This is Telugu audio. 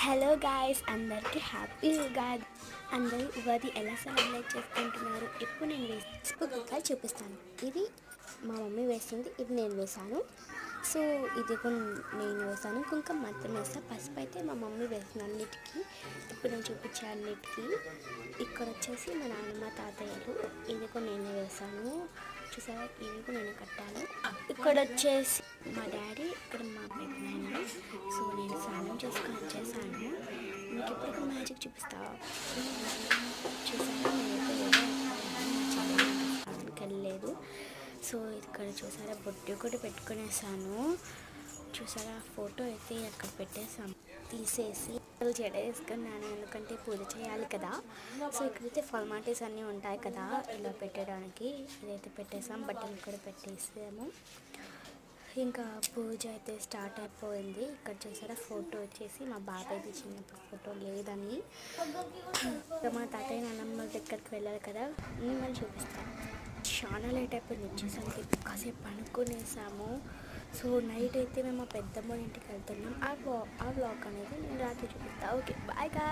హలో గాయ్స్, అందరికీ హ్యాపీ ఉగాది. అందరూ ఉగాది ఎలా సెలబ్రేట్ చేసుకుంటున్నారు ఇప్పుడు నేను ఫేస్బుక్గా చూపిస్తాను. ఇది మా మమ్మీ వేసింది, ఇది నేను వేసాను. సో ఇది కూడా నేను వేసాను. కుంకుమ మాత్రం వేస్తా, పసుపు అయితే మా మమ్మీ వేసిన అన్నిటికీ. ఇప్పుడు నేను చూపించే అన్నిటికీ. ఇక్కడ వచ్చేసి మా నాన్నమ్మ తాతయ్యలు, ఇది కూడా నేనే వేసాను. చూసారా, ఇవి కూడా నేను కట్టాను. ఇక్కడ వచ్చేసి మా డాడీ, ఇక్కడ మా పెద్దనాయన. సో నేను స్నానం చేసుకొని వచ్చేసాను. మీకు ఎప్పటికీ మ్యాజిక్ చూపిస్తా. చూసారా, నేనైతే స్నానానికి వెళ్ళలేదు. సో ఇక్కడ చూసారా, బొట్టు కూడా పెట్టుకునేసాను. చూసారా, ఫోటో అయితే అక్కడ పెట్టేసాము తీసేసి. జడ వేసుకున్నాను, ఎందుకంటే పూజ చేయాలి కదా. సో ఇక్కడైతే ఫార్మాలిటీస్ అన్నీ ఉంటాయి కదా ఇలా పెట్టడానికి. ఇదైతే పెట్టేసాం, బట్టలు కూడా పెట్టేసాము. ఇంకా పూజ అయితే స్టార్ట్ అయిపోయింది. ఇక్కడ చూసారా, ఫోటో వచ్చేసి మా బాబాయ్ది చిన్నప్పుడు ఫోటో లేదని. మా తాతయ్య నాన్నమ్మ దగ్గరికి వెళ్ళాలి కదా, మిమ్మల్ని చూపిస్తాను. చాలా లేట్ అయిపోయింది వచ్చేసరికి, కాసేపు పడుకునేసాము. సో నైట్ అయితే మేము మా పెద్దమ్మ ఇంటికి వెళ్తున్నాం. ఆ వ్లాగ్ అనేది నేను రాత్రి చూపిస్తాను. ఓకే, బాయ్ గా.